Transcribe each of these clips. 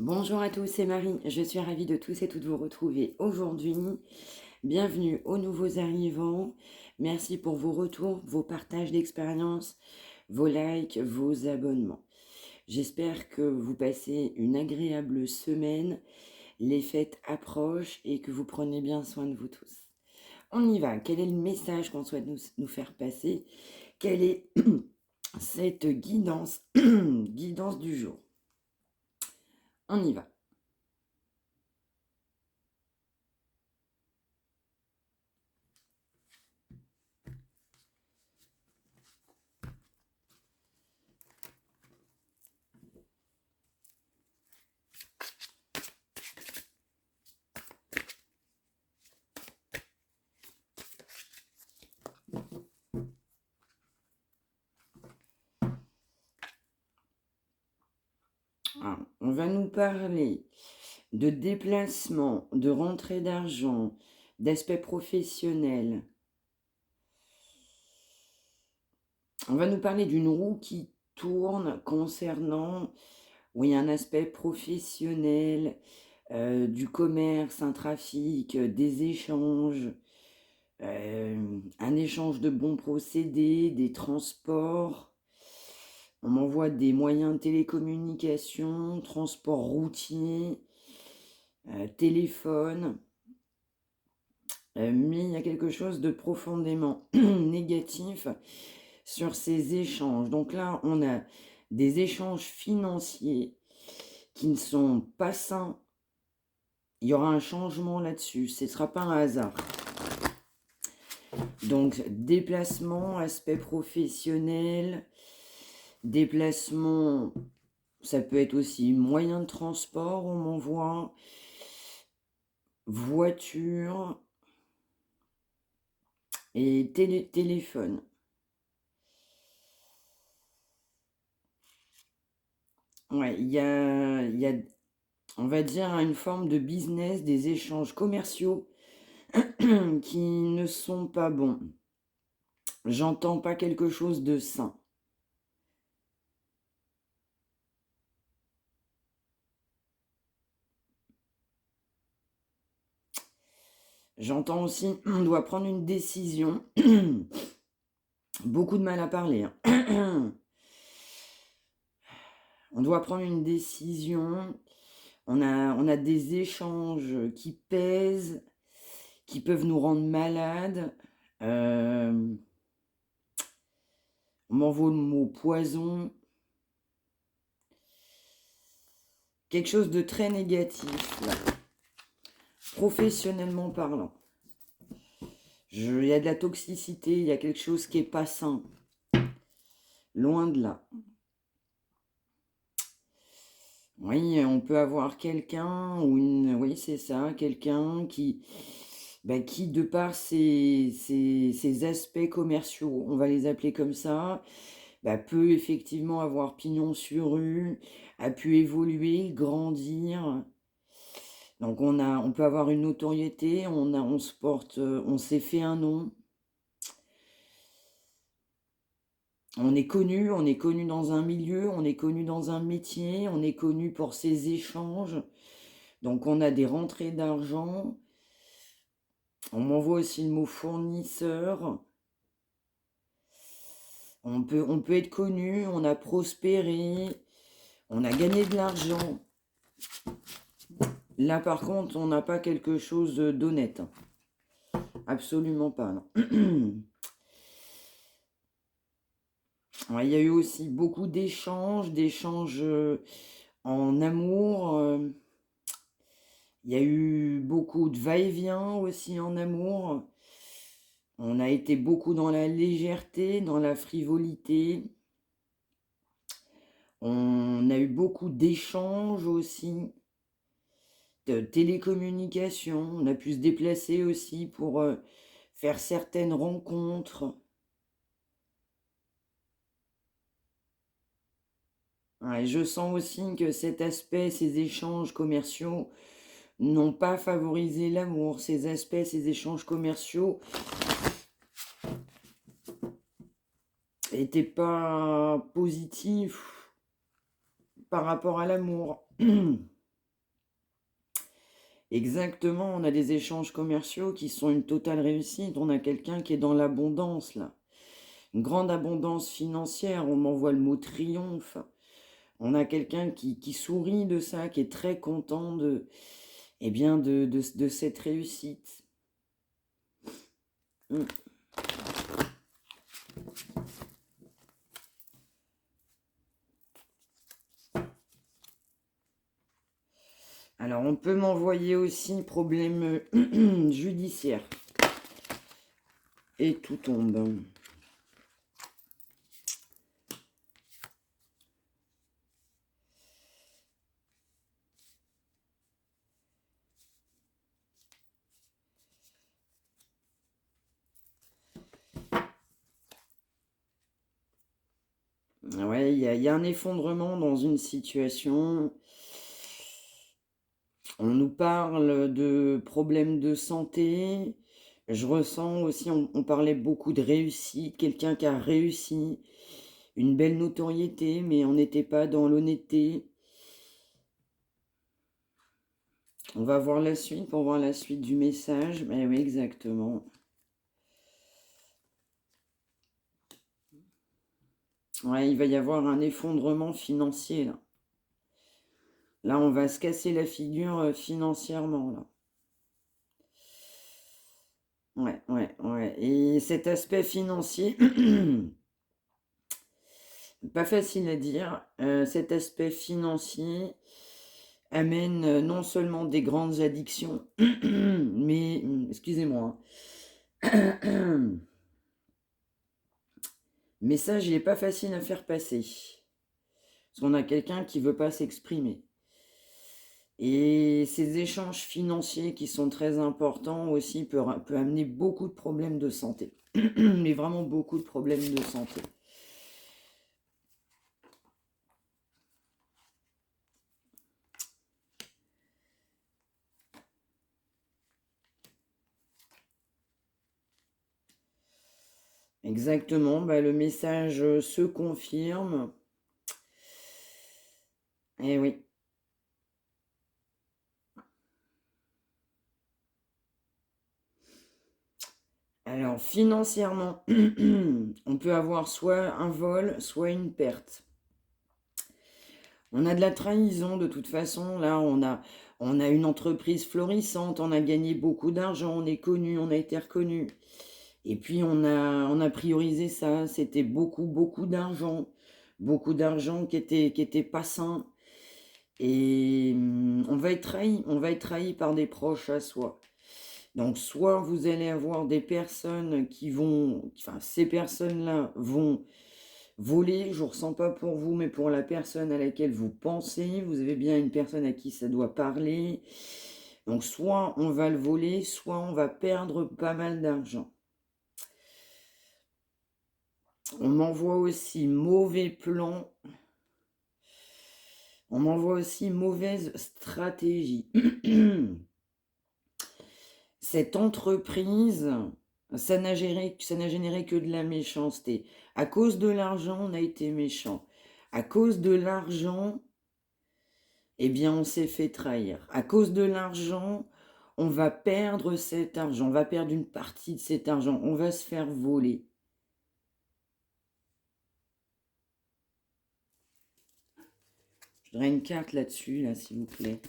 Bonjour à tous, c'est Marie. Je suis ravie de tous et toutes vous retrouver aujourd'hui. Bienvenue aux nouveaux arrivants. Merci pour vos retours, vos partages d'expérience, vos likes, vos abonnements. J'espère que vous passez une agréable semaine. Les fêtes approchent et que vous prenez bien soin de vous tous. On y va. Quel est le message qu'on souhaite nous faire passer? Quelle est cette guidance, guidance du jour? On y va. On va nous parler de déplacement, de rentrée d'argent, d'aspect professionnel. On va nous parler d'une roue qui tourne concernant, oui, un aspect professionnel, du commerce, un trafic, des échanges, un échange de bons procédés, des transports. On m'envoie des moyens de télécommunication, transport routier, téléphone. Mais il y a quelque chose de profondément négatif sur ces échanges. Donc là, on a des échanges financiers qui ne sont pas sains. Il y aura un changement là-dessus. Ce ne sera pas un hasard. Donc, déplacement, aspect professionnel, déplacement, ça peut être aussi moyen de transport, on m'envoie, voiture et téléphone. Ouais, il y a, on va dire, une forme de business, des échanges commerciaux qui ne sont pas bons. J'entends pas quelque chose de sain. J'entends aussi, on doit prendre une décision. Beaucoup de mal à parler. On doit prendre une décision. On a des échanges qui pèsent, qui peuvent nous rendre malades. On m'envoie le mot poison. Quelque chose de très négatif, là. Professionnellement parlant. Il y a de la toxicité, il y a quelque chose qui n'est pas sain. Loin de là. Oui, on peut avoir quelqu'un ou une... Oui, c'est ça, quelqu'un qui, qui de par ses aspects commerciaux, on va les appeler comme ça, peut effectivement avoir pignon sur rue, a pu évoluer, grandir. Donc on peut avoir une notoriété, on se porte, on s'est fait un nom. On est connu dans un milieu, on est connu dans un métier, on est connu pour ses échanges. Donc on a des rentrées d'argent. On m'envoie aussi le mot fournisseur. On peut être connu, on a prospéré, on a gagné de l'argent. Là par contre, on n'a pas quelque chose d'honnête. Absolument pas, non. Alors, il y a eu aussi beaucoup d'échanges en amour. Il y a eu beaucoup de va-et-vient aussi en amour. On a été beaucoup dans la légèreté, dans la frivolité. On a eu beaucoup d'échanges aussi, de télécommunications. On a pu se déplacer aussi pour faire certaines rencontres. Ouais, je sens aussi que cet aspect, ces échanges commerciaux, n'ont pas favorisé l'amour. Ces aspects, ces échanges commerciaux n'étaient pas positifs par rapport à l'amour. Exactement, on a des échanges commerciaux qui sont une totale réussite. On a quelqu'un qui est dans l'abondance, là. Une grande abondance financière, on m'envoie le mot triomphe. On a quelqu'un qui sourit de ça, qui est très content de, eh bien, de cette réussite. Mm. Alors, on peut m'envoyer aussi problème judiciaire. Et tout tombe. Ouais, il y a un effondrement dans une situation. On nous parle de problèmes de santé. Je ressens aussi, on parlait beaucoup de réussite, quelqu'un qui a réussi, une belle notoriété, mais on n'était pas dans l'honnêteté. On va voir la suite pour voir la suite du message. Mais oui, exactement. Ouais, il va y avoir un effondrement financier, là. Là, on va se casser la figure financièrement, là. Ouais. Et cet aspect financier, pas facile à dire, cet aspect financier amène non seulement des grandes addictions, mais, excusez-moi, hein. Message, il n'est pas facile à faire passer. Parce qu'on a quelqu'un qui ne veut pas s'exprimer. Et ces échanges financiers qui sont très importants aussi peuvent amener beaucoup de problèmes de santé. Mais vraiment beaucoup de problèmes de santé. Exactement, bah, le message se confirme. Eh oui. Alors, financièrement, on peut avoir soit un vol, soit une perte. On a de la trahison de toute façon. Là, on a une entreprise florissante, on a gagné beaucoup d'argent, on est connu, on a été reconnu. Et puis, on a priorisé ça. C'était beaucoup d'argent. Beaucoup d'argent qui était pas sain. Et on va être trahi par des proches à soi. Donc, soit vous allez avoir des personnes qui vont, enfin, ces personnes-là vont voler, je ne ressens pas pour vous, mais pour la personne à laquelle vous pensez, vous avez bien une personne à qui ça doit parler. Donc, soit on va le voler, soit on va perdre pas mal d'argent. On m'envoie aussi mauvais plan. On m'envoie aussi mauvaise stratégie. Cette entreprise, ça n'a généré que de la méchanceté. À cause de l'argent, on a été méchant. À cause de l'argent, eh bien, on s'est fait trahir. À cause de l'argent, on va perdre cet argent. On va perdre une partie de cet argent. On va se faire voler. Je voudrais une carte là-dessus, là, s'il vous plaît.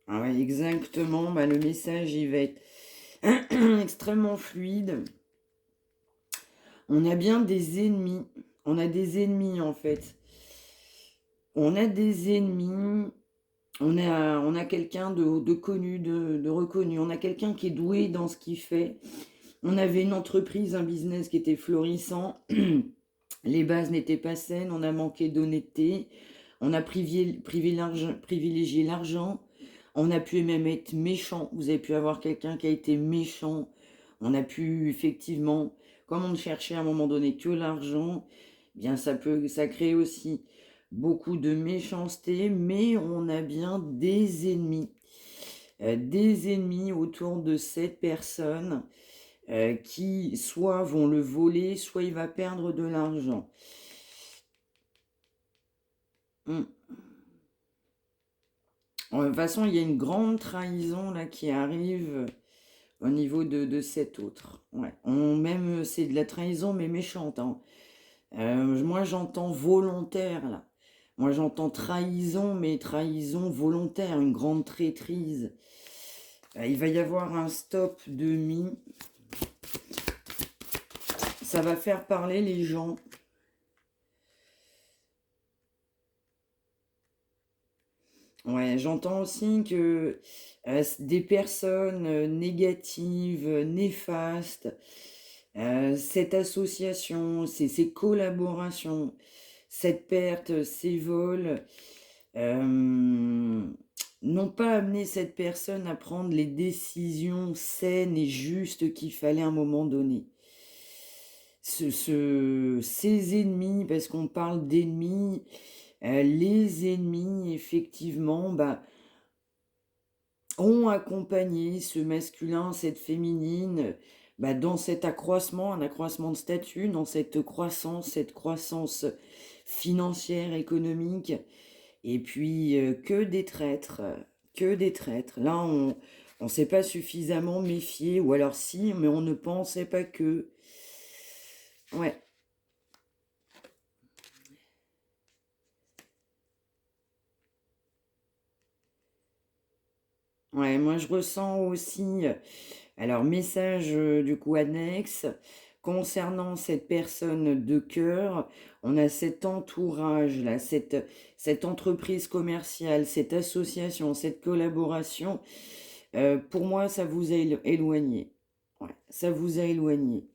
Ah ouais, exactement. Bah, le message, il va être extrêmement fluide. On a bien des ennemis. On a des ennemis, en fait. On a des ennemis. On a quelqu'un de connu, de reconnu. On a quelqu'un qui est doué dans ce qu'il fait. On avait une entreprise, un business qui était florissant. Les bases n'étaient pas saines. On a manqué d'honnêteté. On a privilégié l'argent. On a pu même être méchant. Vous avez pu avoir quelqu'un qui a été méchant. On a pu effectivement, comme on ne cherchait à un moment donné que l'argent, bien ça crée aussi beaucoup de méchanceté, mais on a bien des ennemis autour de cette personne qui soit vont le voler, soit il va perdre de l'argent. De toute façon, il y a une grande trahison là qui arrive au niveau de cet autre. Ouais. Même, c'est de la trahison, mais méchante, hein. Moi, j'entends volontaire, là. Moi, j'entends trahison, mais trahison volontaire, une grande traîtrise. Il va y avoir un stop demi. Ça va faire parler les gens. Ouais, j'entends aussi que des personnes négatives, néfastes, cette association, ces collaborations, cette perte, ces vols, n'ont pas amené cette personne à prendre les décisions saines et justes qu'il fallait à un moment donné. Ces ennemis, parce qu'on parle d'ennemis, les ennemis, effectivement, bah, ont accompagné ce masculin, cette féminine, bah, dans cet accroissement, un accroissement de statut, dans cette croissance financière, économique, et puis que des traîtres, que des traîtres. Là, on ne s'est pas suffisamment méfié, ou alors si, mais on ne pensait pas que. Ouais. Ouais, moi je ressens aussi, alors message du coup annexe, concernant cette personne de cœur, on a cet entourage là, cette entreprise commerciale, cette association, cette collaboration, pour moi ça vous a éloigné. Ouais, ça vous a éloigné.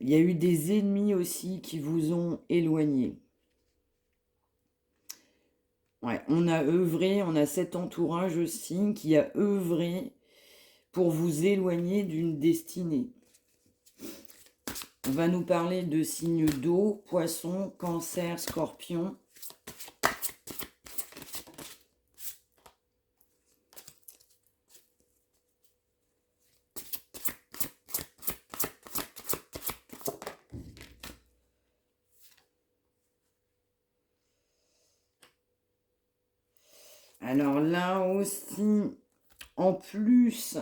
Il y a eu des ennemis aussi qui vous ont éloigné. Ouais, on a œuvré, on a cet entourage aussi qui a œuvré pour vous éloigner d'une destinée. On va nous parler de signes d'eau, poisson, cancer, scorpion. Alors là aussi, en plus,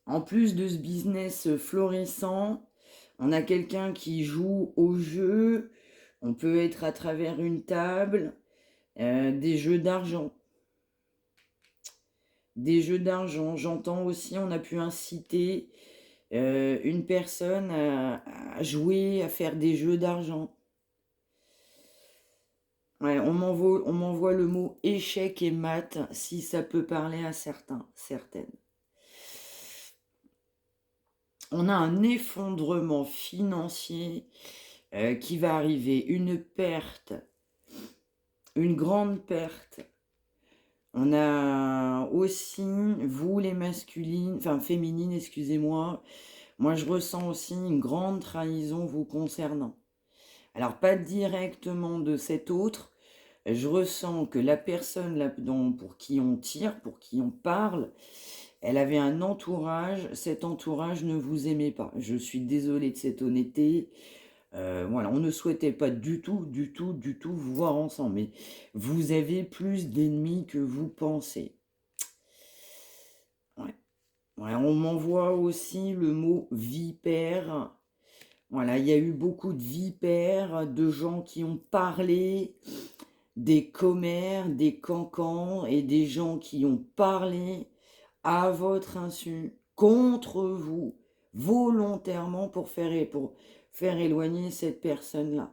en plus de ce business florissant, on a quelqu'un qui joue au jeu. On peut être à travers une table, des jeux d'argent. Des jeux d'argent. J'entends aussi, on a pu inciter une personne à jouer, à faire des jeux d'argent. Ouais, on m'envoie le mot échec et maths si ça peut parler à certains, certaines. On a un effondrement financier qui va arriver, une perte, une grande perte. On a aussi, vous les masculines, enfin féminines, excusez-moi, moi je ressens aussi une grande trahison vous concernant. Alors pas directement de cet autre, je ressens que la personne là, pour qui on tire, pour qui on parle, elle avait un entourage, cet entourage ne vous aimait pas. Je suis désolée de cette honnêteté. Voilà, on ne souhaitait pas du tout, du tout, du tout vous voir ensemble. Mais vous avez plus d'ennemis que vous pensez. Ouais. Ouais, on m'envoie aussi le mot vipère. Voilà, il y a eu beaucoup de vipères, de gens qui ont parlé, des commères, des cancans et des gens qui ont parlé à votre insu, contre vous, volontairement pour faire éloigner cette personne-là.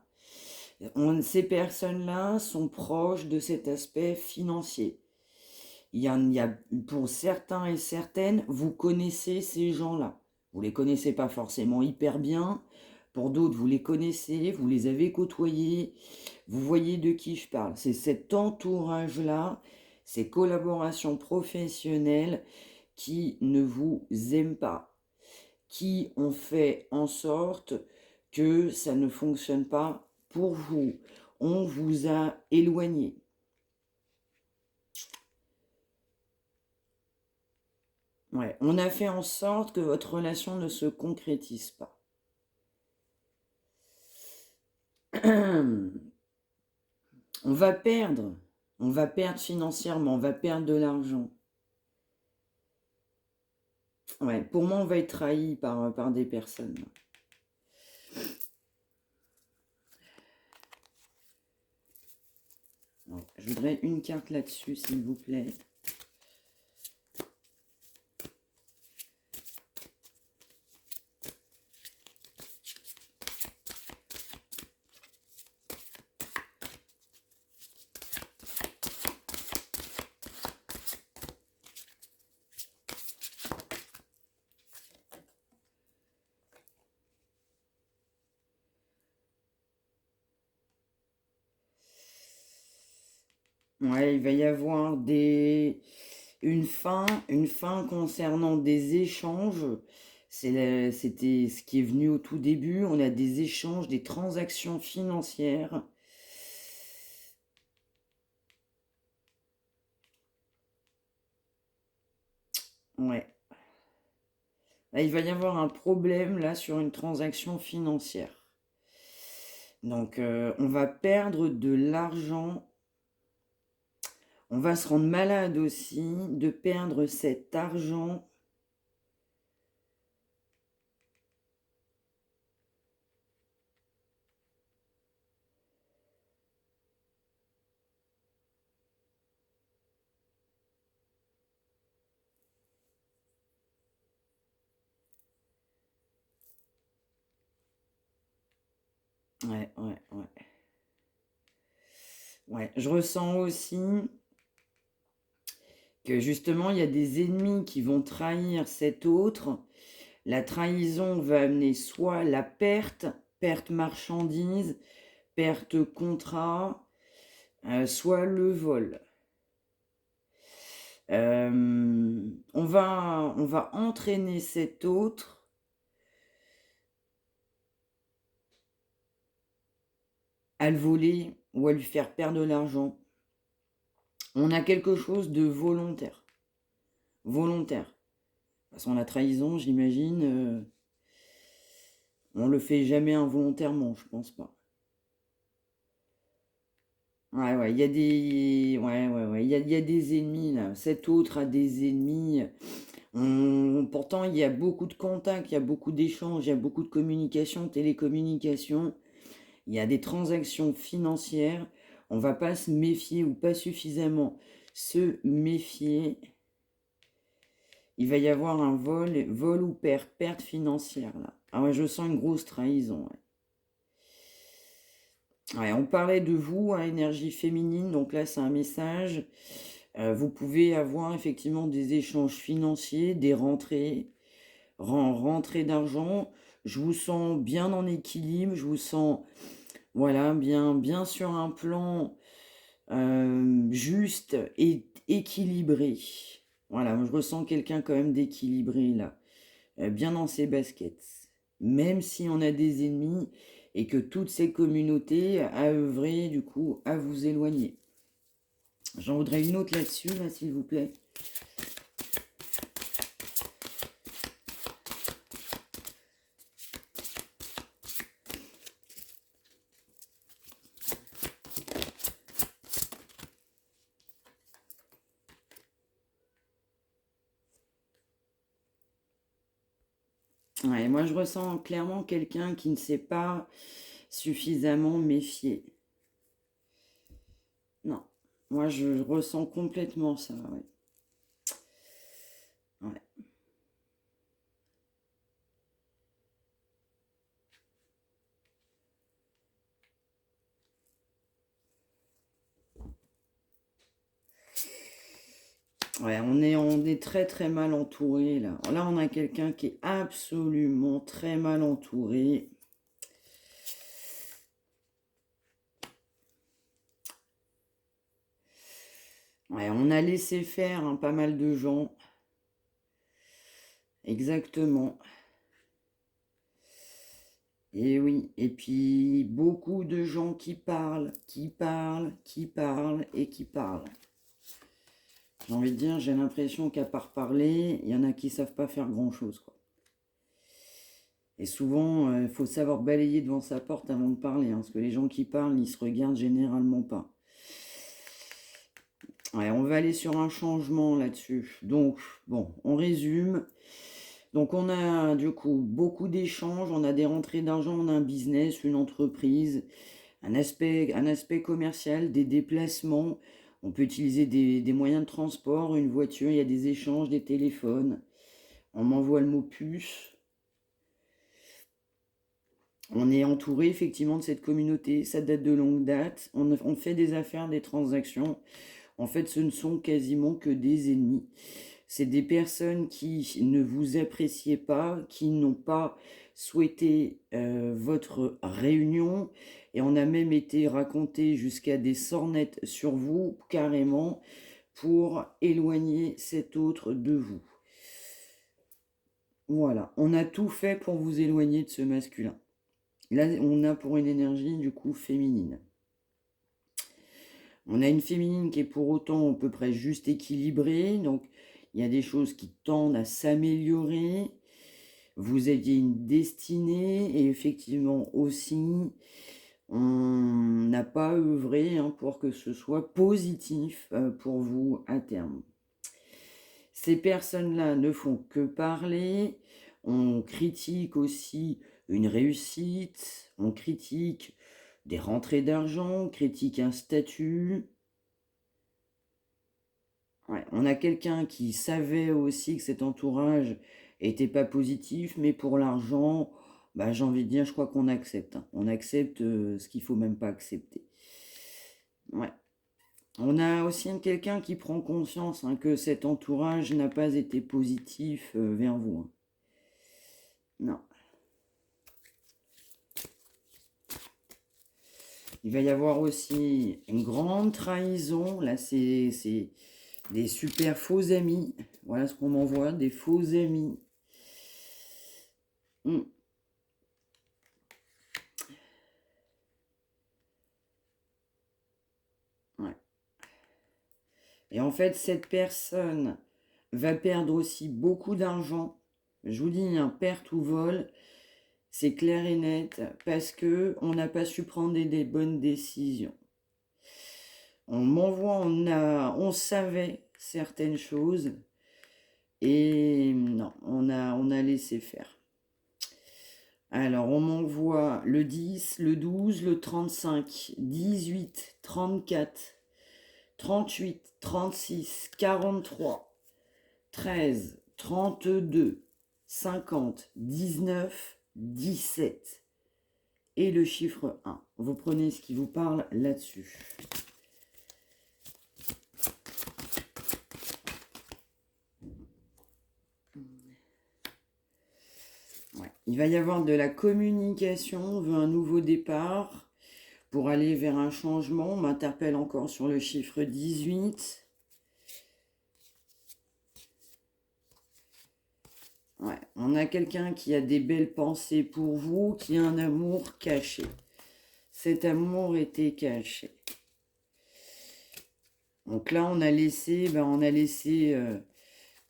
Ces personnes-là sont proches de cet aspect financier. Il y a, pour certains et certaines, vous connaissez ces gens-là. Vous les connaissez pas forcément hyper bien. Pour d'autres, vous les connaissez, vous les avez côtoyés, vous voyez de qui je parle. C'est cet entourage-là, ces collaborations professionnelles qui ne vous aiment pas, qui ont fait en sorte que ça ne fonctionne pas pour vous. On vous a éloigné. Ouais, on a fait en sorte que votre relation ne se concrétise pas. On va perdre financièrement, on va perdre de l'argent. Ouais, pour moi, on va être trahi par des personnes. Alors, je voudrais une carte là-dessus, s'il vous plaît. Ouais, il va y avoir une fin concernant des échanges. C'était ce qui est venu au tout début. On a des échanges, des transactions financières. Ouais. Là, il va y avoir un problème là sur une transaction financière. Donc, on va perdre de l'argent. On va se rendre malade aussi de perdre cet argent. Ouais, ouais, ouais. Ouais, je ressens aussi que justement, il y a des ennemis qui vont trahir cet autre. La trahison va amener soit la perte marchandise, perte contrat, soit le vol. On va entraîner cet autre à le voler ou à lui faire perdre de l'argent. On a quelque chose de volontaire. Volontaire. De toute façon, la trahison, j'imagine, on le fait jamais involontairement, je pense pas. Ouais, ouais, il y a des... Ouais, ouais, ouais, il y a des ennemis, là. Cet autre a des ennemis. Pourtant, il y a beaucoup de contacts, il y a beaucoup d'échanges, il y a beaucoup de communication, télécommunication. Il y a des transactions financières. On va pas se méfier ou pas suffisamment se méfier. Il va y avoir un vol ou perte financière, là. Ah ouais, je sens une grosse trahison, ouais. Ouais, on parlait de vous, hein, énergie féminine, donc là c'est un message. Vous pouvez avoir effectivement des échanges financiers, des rentrées d'argent. Je vous sens bien en équilibre, je vous sens voilà, bien sur un plan juste et équilibré. Voilà, moi je ressens quelqu'un quand même d'équilibré là, bien dans ses baskets. Même si on a des ennemis et que toutes ces communautés a œuvré du coup à vous éloigner. J'en voudrais une autre là-dessus, là, s'il vous plaît. Ouais, moi je ressens clairement quelqu'un qui ne s'est pas suffisamment méfié. Non, moi je ressens complètement ça, ouais. Ouais. Ouais, on est très très mal entouré là. Là, on a quelqu'un qui est absolument très mal entouré. Ouais, on a laissé faire hein, pas mal de gens. Exactement. Et oui, et puis beaucoup de gens qui parlent, et qui parlent. J'ai envie de dire, j'ai l'impression qu'à part parler, il y en a qui savent pas faire grand-chose, quoi. Et souvent, il faut savoir balayer devant sa porte avant de parler, hein, parce que les gens qui parlent, ils se regardent généralement pas. Ouais, on va aller sur un changement là-dessus. Donc, bon, on résume. Donc, on a du coup beaucoup d'échanges, on a des rentrées d'argent, on a un business, une entreprise, un aspect commercial, des déplacements. On peut utiliser des moyens de transport, une voiture, il y a des échanges, des téléphones. On m'envoie le mot puce. On est entouré effectivement de cette communauté, ça date de longue date. On fait des affaires, des transactions. En fait, ce ne sont quasiment que des ennemis. C'est des personnes qui ne vous appréciaient pas, qui n'ont pas souhaité votre réunion. Et on a même été raconté jusqu'à des sornettes sur vous, carrément, pour éloigner cet autre de vous. Voilà, on a tout fait pour vous éloigner de ce masculin. Là, on a pour une énergie, du coup, féminine. On a une féminine qui est pour autant à peu près juste équilibrée, donc il y a des choses qui tendent à s'améliorer. Vous aviez une destinée et effectivement aussi, on n'a pas œuvré pour que ce soit positif pour vous à terme. Ces personnes-là ne font que parler. On critique aussi une réussite, on critique des rentrées d'argent, on critique un statut. Ouais, on a quelqu'un qui savait aussi que cet entourage était pas positif, mais pour l'argent, bah, j'ai envie de dire, je crois qu'on accepte, hein. On accepte ce qu'il faut même pas accepter. Ouais. On a aussi quelqu'un qui prend conscience que cet entourage n'a pas été positif vers vous, hein. Non. Il va y avoir aussi une grande trahison. Là, c'est des super faux amis. Voilà ce qu'on m'envoie, des faux amis. Hmm. Ouais. Et en fait, cette personne va perdre aussi beaucoup d'argent. Je vous dis, perte ou vol, c'est clair et net, parce que on n'a pas su prendre des bonnes décisions. On m'envoie, on savait certaines choses, et non, on a laissé faire. Alors, on m'envoie le 10, le 12, le 35, 18, 34, 38, 36, 43, 13, 32, 50, 19, 17 et le chiffre 1. Vous prenez ce qui vous parle là-dessus. Ouais. Il va y avoir de la communication, on veut un nouveau départ pour aller vers un changement. On m'interpelle encore sur le chiffre 18. Ouais, on a quelqu'un qui a des belles pensées pour vous, qui a un amour caché. Cet amour était caché. Donc là, on a laissé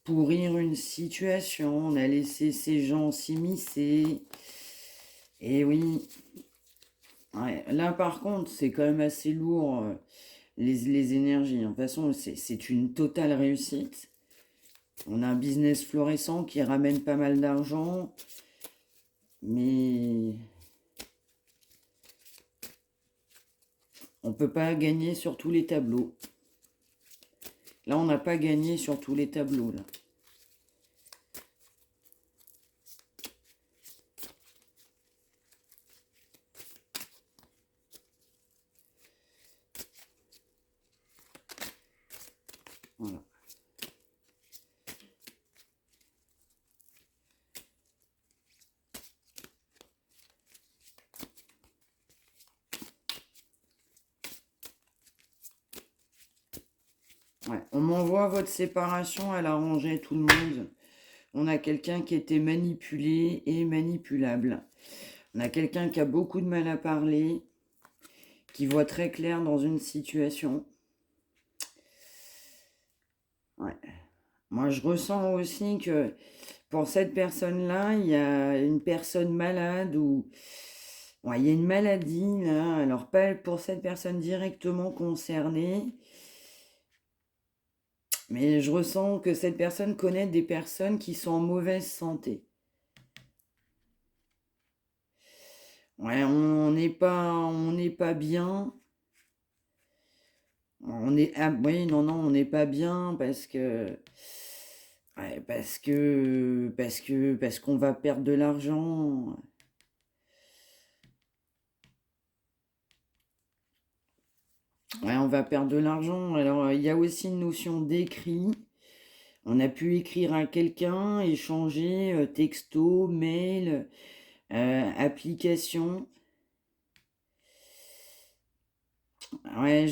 pourrir une situation, on a laissé ces gens s'immiscer. Et oui, ouais, là par contre, c'est quand même assez lourd les énergies. De toute façon, c'est une totale réussite. On a un business florissant qui ramène pas mal d'argent, mais on ne peut pas gagner sur tous les tableaux. Là, on n'a pas gagné sur tous les tableaux, là. Voilà. Ouais. On m'envoie votre séparation, elle a arrangé tout le monde. On a quelqu'un qui était manipulé et manipulable. On a quelqu'un qui a beaucoup de mal à parler, qui voit très clair dans une situation. Ouais. Moi, je ressens aussi que pour cette personne-là, il y a une personne malade ou ouais, il y a une maladie là. Alors pas pour cette personne directement concernée, mais je ressens que cette personne connaît des personnes qui sont en mauvaise santé. Ouais, on n'est pas bien. Oui, non, non, on n'est pas bien ouais, parce qu'on va perdre de l'argent. Ouais, on va perdre de l'argent. Alors, il y a aussi une notion d'écrit. On a pu écrire à quelqu'un, échanger, texto, mail, application. Ouais,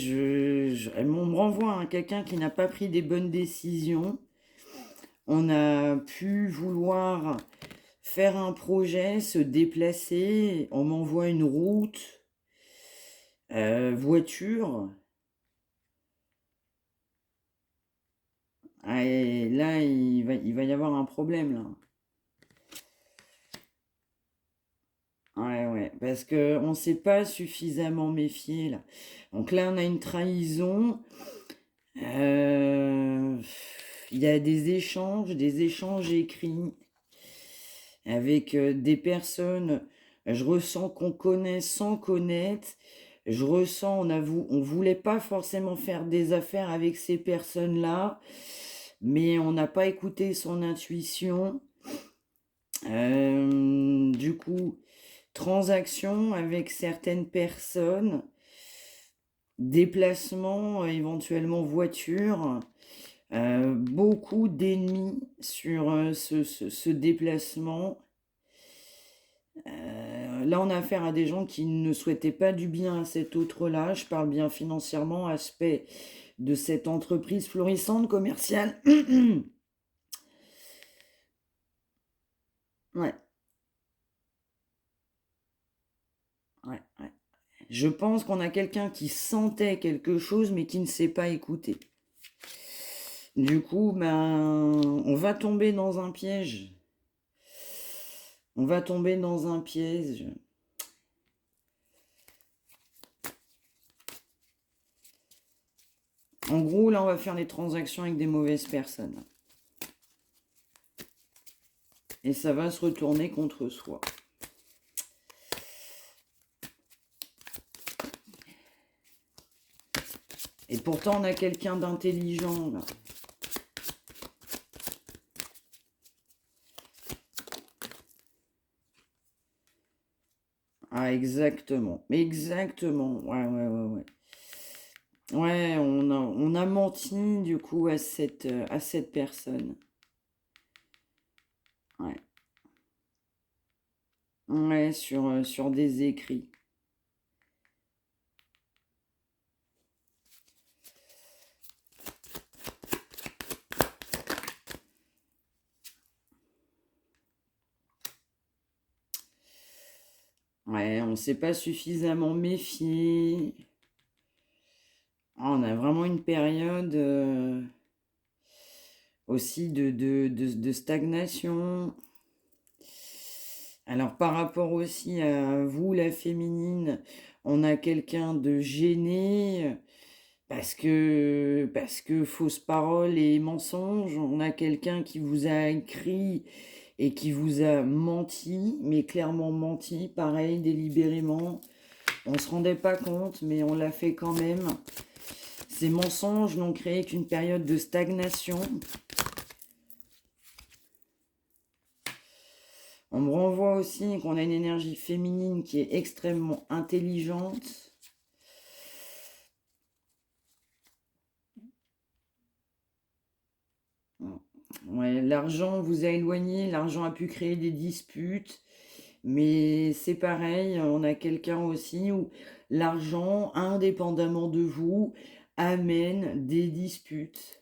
on me renvoie à quelqu'un qui n'a pas pris des bonnes décisions. On a pu vouloir faire un projet, se déplacer. On m'envoie une route, voiture. Ah, et là, il va y avoir un problème, là. Ouais, ouais, parce que on s'est pas suffisamment méfié, là. Donc là, on a une trahison. Euh, Il y a des échanges écrits avec des personnes. Je ressens qu'on connaît sans connaître. Je ressens, on voulait pas forcément faire des affaires avec ces personnes-là, mais on n'a pas écouté son intuition. Du coup, transaction avec certaines personnes, déplacement, éventuellement voiture, beaucoup d'ennemis sur ce déplacement. Là, on a affaire à des gens qui ne souhaitaient pas du bien à cet autre-là. Je parle bien financièrement, aspect de cette entreprise florissante commerciale. Ouais, ouais, ouais. Je pense qu'on a quelqu'un qui sentait quelque chose mais qui ne s'est pas écouté. Du coup, ben, on va tomber dans un piège. On va tomber dans un piège. En gros, là, on va faire les transactions avec des mauvaises personnes. Et ça va se retourner contre soi. Et pourtant, on a quelqu'un d'intelligent, là. Ah, exactement. Exactement. Ouais, ouais, ouais, ouais. Ouais, on a menti, du coup, à cette personne. Ouais. Ouais, sur des écrits. Ouais, on s'est pas suffisamment méfié. Ah, on a vraiment une période aussi de stagnation. Alors par rapport aussi à vous, la féminine, on a quelqu'un de gêné parce que fausses paroles et mensonges. On a quelqu'un qui vous a écrit et qui vous a menti, mais clairement menti, pareil, délibérément. On se rendait pas compte, mais on l'a fait quand même. Ces mensonges n'ont créé qu'une période de stagnation. On me renvoie aussi qu'on a une énergie féminine qui est extrêmement intelligente. Ouais, l'argent vous a éloigné, l'argent a pu créer des disputes, mais c'est pareil, on a quelqu'un aussi où l'argent, indépendamment de vous, amène des disputes.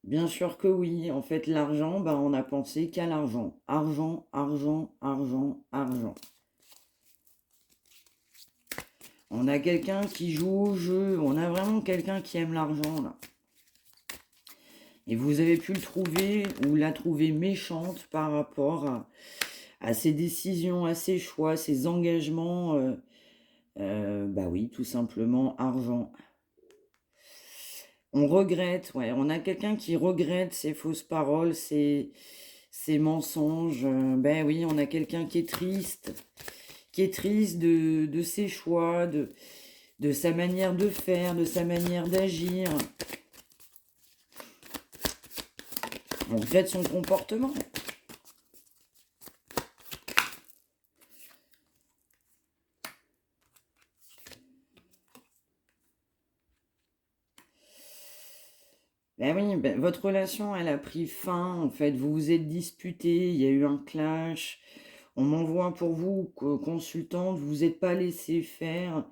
Bien sûr que oui. En fait, l'argent, bah, on a pensé qu'à l'argent. Argent, argent, argent, argent. On a quelqu'un qui joue au jeu. On a vraiment quelqu'un qui aime l'argent, là. Et vous avez pu le trouver ou la trouver méchante par rapport à ses décisions, à ses choix, ses engagements. Bah oui, tout simplement, argent. On regrette, ouais. On a quelqu'un qui regrette ses fausses paroles, ses mensonges. Ben oui, on a quelqu'un qui est triste de ses choix, de sa manière de faire, de sa manière d'agir. On regrette son comportement. Ben oui, ben, votre relation, elle a pris fin. En fait, vous vous êtes disputés, il y a eu un clash. On m'envoie pour vous, consultante, vous vous êtes pas laissé faire.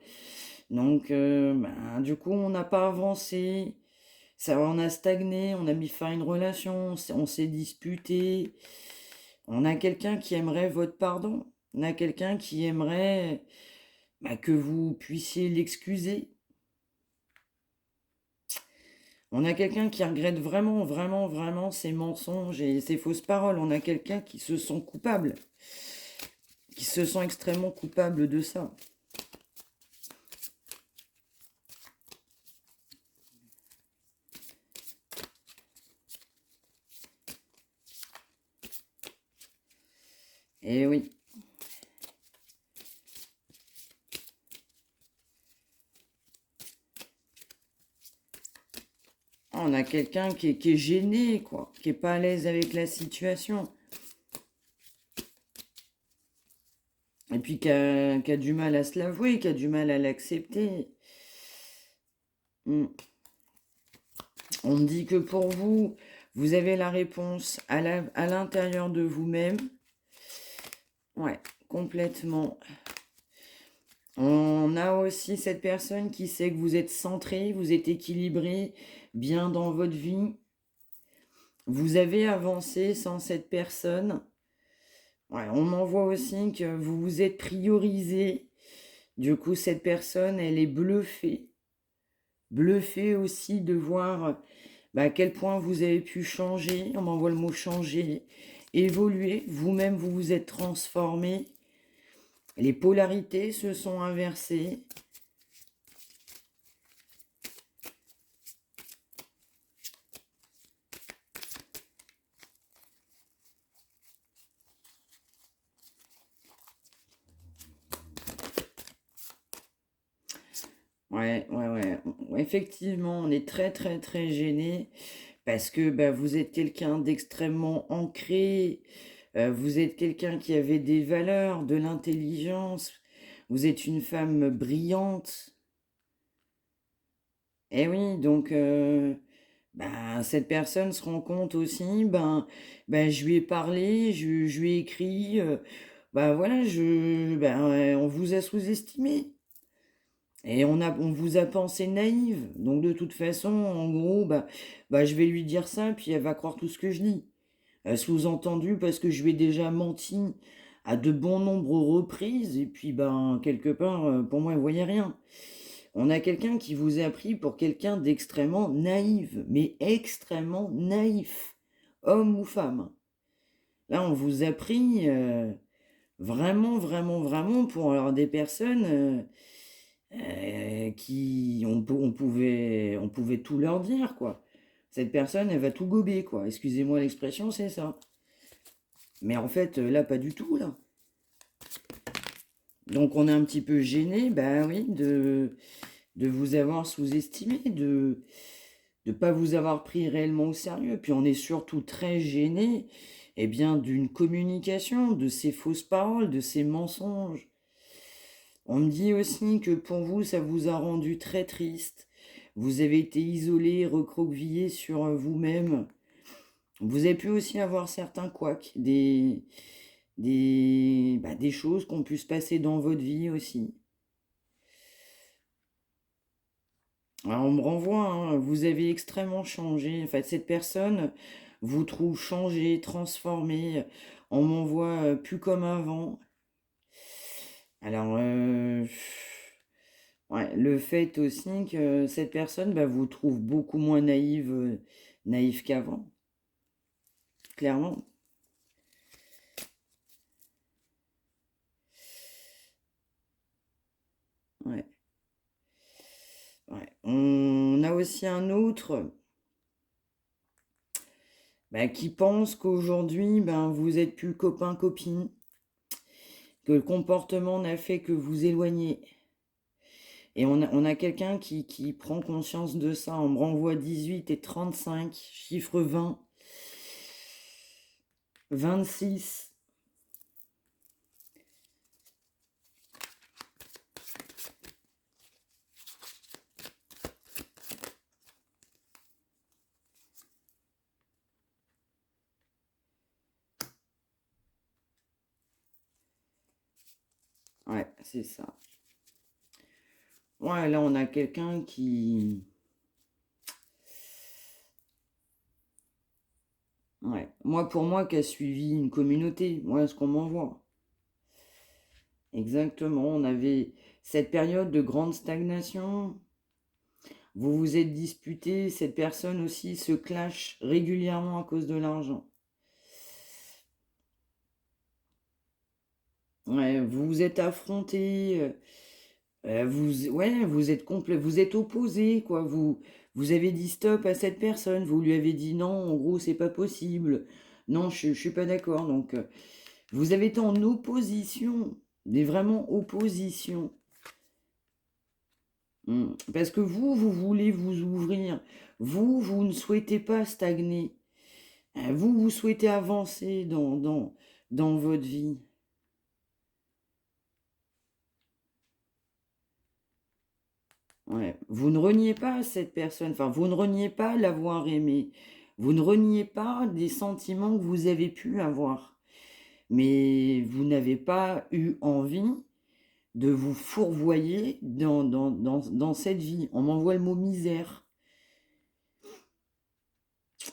Donc, ben, du coup, on n'a pas avancé. Ça, on a stagné, on a mis fin à une relation, on s'est disputé. On a quelqu'un qui aimerait votre pardon. On a quelqu'un qui aimerait bah, que vous puissiez l'excuser. On a quelqu'un qui regrette vraiment, vraiment, vraiment ses mensonges et ses fausses paroles. On a quelqu'un qui se sent coupable, qui se sent extrêmement coupable de ça. Et oui. On a quelqu'un qui est gêné, quoi, qui est pas à l'aise avec la situation. Et puis qui a du mal à se l'avouer, qui a du mal à l'accepter. On me dit que pour vous, vous avez la réponse à l'intérieur de vous-même. Ouais, complètement. On a aussi cette personne qui sait que vous êtes centré, vous êtes équilibré, bien dans votre vie. Vous avez avancé sans cette personne. Ouais, on m'envoie aussi que vous vous êtes priorisé. Du coup, cette personne, elle est bluffée. Bluffée aussi de voir à quel point vous avez pu changer. On m'envoie le mot changer, évoluer. Vous-même, vous vous êtes transformé. Les polarités se sont inversées. Ouais, ouais, ouais. Effectivement, on est très, très, très gêné parce que vous êtes quelqu'un d'extrêmement ancré. Vous êtes quelqu'un qui avait des valeurs, de l'intelligence. Vous êtes une femme brillante. Et oui, donc cette personne se rend compte aussi, je lui ai parlé, je lui ai écrit, voilà, on vous a sous-estimé. Et on vous a pensé naïve. Donc de toute façon, en gros, je vais lui dire ça, puis elle va croire tout ce que je dis. Sous-entendu, parce que je lui ai déjà menti à de bon nombre reprises, et puis quelque part, pour moi, elle voyait rien. On a quelqu'un qui vous a pris pour quelqu'un d'extrêmement naïf, mais extrêmement naïf, homme ou femme. Là, on vous a pris vraiment, vraiment, vraiment pour alors, des personnes qui, on pouvait tout leur dire, quoi. Cette personne, elle va tout gober, quoi. Excusez-moi l'expression, c'est ça. Mais en fait, là, pas du tout, là. Donc, on est un petit peu gêné, oui, de vous avoir sous-estimé, de ne pas vous avoir pris réellement au sérieux. Puis on est surtout très gêné d'une communication, de ces fausses paroles, de ces mensonges. On me dit aussi que pour vous, ça vous a rendu très triste. Vous avez été isolé, recroquevillé sur vous-même. Vous avez pu aussi avoir certains couacs, des choses qui ont pu se passer dans votre vie aussi. Alors, on me renvoie, hein, vous avez extrêmement changé. En fait, cette personne vous trouve changé, transformé. On m'envoie plus comme avant. Alors, ouais, le fait aussi que cette personne bah, vous trouve beaucoup moins naïve qu'avant, clairement. Ouais, ouais. On a aussi un autre bah, qui pense qu'aujourd'hui, ben, vous êtes plus copain-copine, que le comportement n'a fait que vous éloigner. Et on a quelqu'un qui prend conscience de ça. On me renvoie 18 et 35, chiffre 20, 26. Ouais, c'est ça. Ouais, là, on a quelqu'un qui... Ouais, moi, pour moi, qui a suivi une communauté, voilà ce qu'on m'envoie. Exactement, on avait cette période de grande stagnation. Vous vous êtes disputé, cette personne aussi se clash régulièrement à cause de l'argent. Ouais, vous vous êtes affrontés, vous êtes opposés, quoi. Vous avez dit stop à cette personne, vous lui avez dit non, en gros, c'est pas possible. Non, je suis pas d'accord. Donc, vous avez été en opposition, mais vraiment opposition. Parce que vous voulez vous ouvrir. Vous ne souhaitez pas stagner. Vous souhaitez avancer dans votre vie. Ouais. Vous ne reniez pas cette personne, enfin, vous ne reniez pas l'avoir aimé. Vous ne reniez pas des sentiments que vous avez pu avoir. Mais vous n'avez pas eu envie de vous fourvoyer dans cette vie. On m'envoie le mot misère.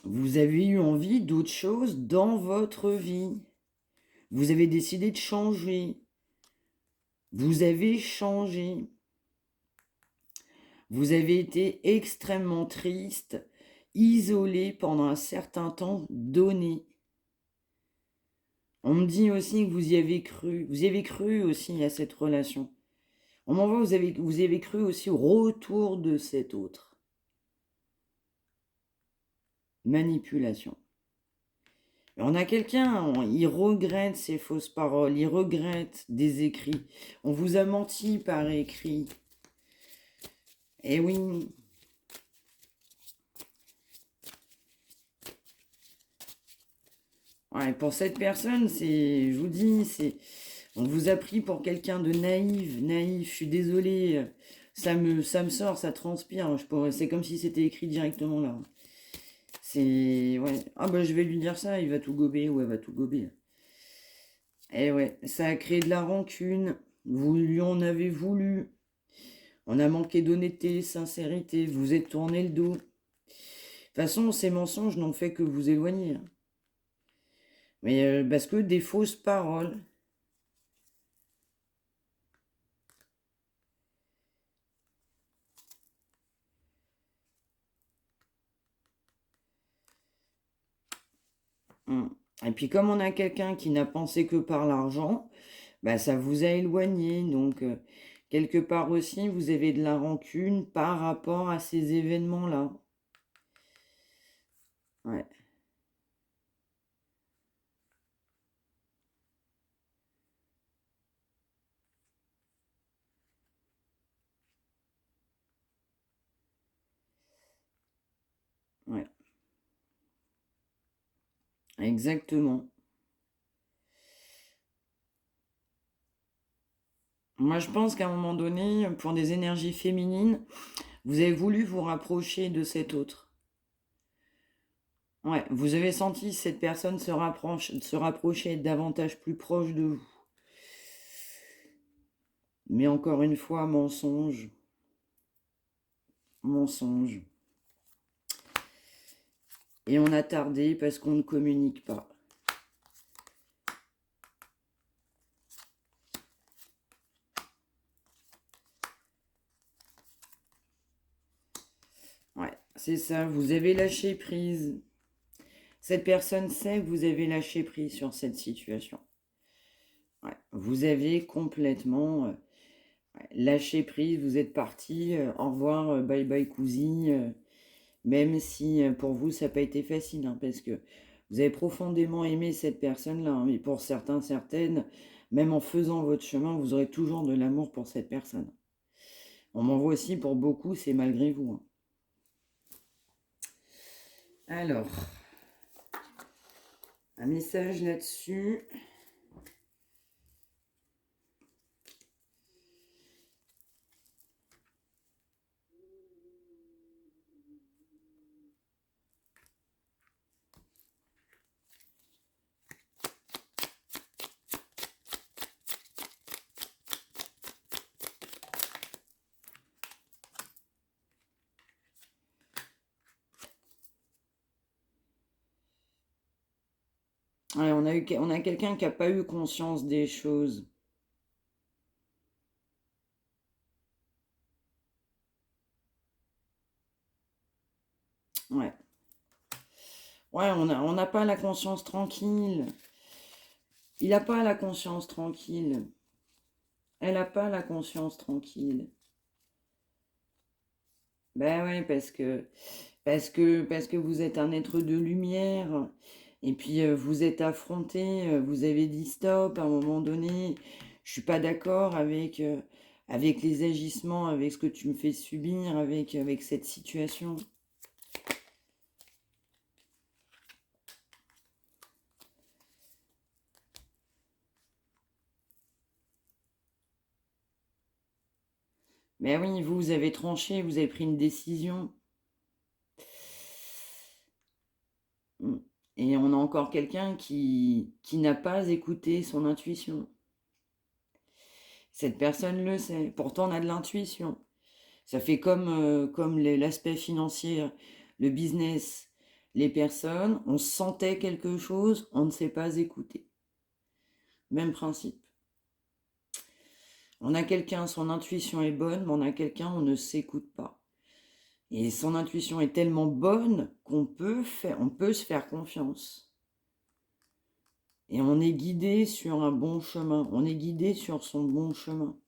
Vous avez eu envie d'autre chose dans votre vie. Vous avez décidé de changer. Vous avez changé. Vous avez été extrêmement triste, isolé pendant un certain temps donné. On me dit aussi que vous y avez cru. Vous y avez cru aussi à cette relation. On m'envoie, vous y avez cru aussi au retour de cet autre. Manipulation. Et on a quelqu'un, il regrette ses fausses paroles, il regrette des écrits. On vous a menti par écrit. Eh oui. Ouais, pour cette personne, je vous dis, on vous a pris pour quelqu'un de naïf. Je suis désolée, ça me sort, ça transpire. C'est comme si c'était écrit directement là. Ouais. Ah bah je vais lui dire ça, il va tout gober ou elle va tout gober. Eh ouais, ça a créé de la rancune. Vous lui en avez voulu. On a manqué d'honnêteté, sincérité. Vous êtes tourné le dos. De toute façon, ces mensonges n'ont fait que vous éloigner, hein. Mais parce que des fausses paroles. Et puis comme on a quelqu'un qui n'a pensé que par l'argent, bah, ça vous a éloigné. Donc quelque part aussi, vous avez de la rancune par rapport à ces événements-là. Ouais. Ouais. Exactement. Moi, je pense qu'à un moment donné, pour des énergies féminines, vous avez voulu vous rapprocher de cet autre. Ouais, vous avez senti cette personne se rapprocher, être davantage plus proche de vous. Mais encore une fois, mensonge. mensonge. Et on a tardé parce qu'on ne communique pas. Ouais, c'est ça, vous avez lâché prise. Cette personne sait que vous avez lâché prise sur cette situation. Ouais, vous avez complètement lâché prise, vous êtes parti, au revoir, bye bye cousine, même si pour vous ça n'a pas été facile, hein, parce que vous avez profondément aimé cette personne-là, hein, mais pour certains, certaines, même en faisant votre chemin, vous aurez toujours de l'amour pour cette personne. On m'en voit aussi pour beaucoup, c'est malgré vous, hein. Alors, un message là-dessus. Ouais, on a quelqu'un qui n'a pas eu conscience des choses. Ouais. Ouais, on n'a pas la conscience tranquille. Il n'a pas la conscience tranquille. Elle n'a pas la conscience tranquille. Ben ouais, parce que vous êtes un être de lumière. Et puis vous êtes affronté, vous avez dit stop à un moment donné. Je suis pas d'accord avec, avec les agissements, avec ce que tu me fais subir, avec cette situation. Mais oui, vous avez tranché, vous avez pris une décision. Et on a encore quelqu'un qui n'a pas écouté son intuition. Cette personne le sait. Pourtant, on a de l'intuition. Ça fait comme l'aspect financier, le business. Les personnes, on sentait quelque chose, on ne sait pas écouter. Même principe. On a quelqu'un, son intuition est bonne, mais on a quelqu'un, on ne s'écoute pas. Et son intuition est tellement bonne qu'on peut se faire confiance. Et on est guidé sur un bon chemin. On est guidé sur son bon chemin.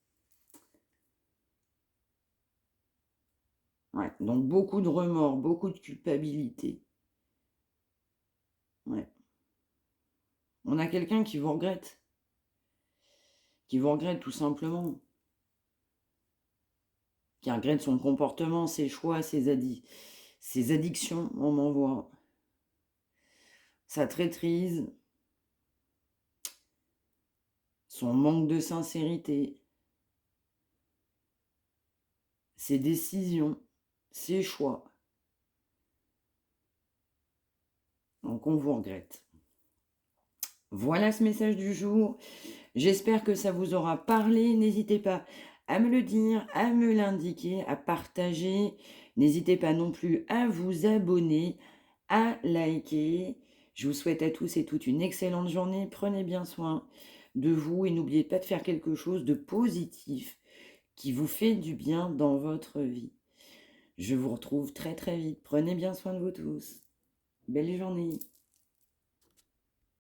Ouais, donc beaucoup de remords, beaucoup de culpabilité. Ouais. On a quelqu'un qui vous regrette. Qui vous regrette tout simplement. Qui regrette son comportement, ses choix, ses addictions, on m'envoie. Sa traîtrise. Son manque de sincérité. Ses décisions. Ses choix. Donc on vous regrette. Voilà ce message du jour. J'espère que ça vous aura parlé. N'hésitez pas à me le dire, à me l'indiquer, à partager. N'hésitez pas non plus à vous abonner, à liker. Je vous souhaite à tous et toutes une excellente journée. Prenez bien soin de vous et n'oubliez pas de faire quelque chose de positif qui vous fait du bien dans votre vie. Je vous retrouve très très vite. Prenez bien soin de vous tous. Belle journée.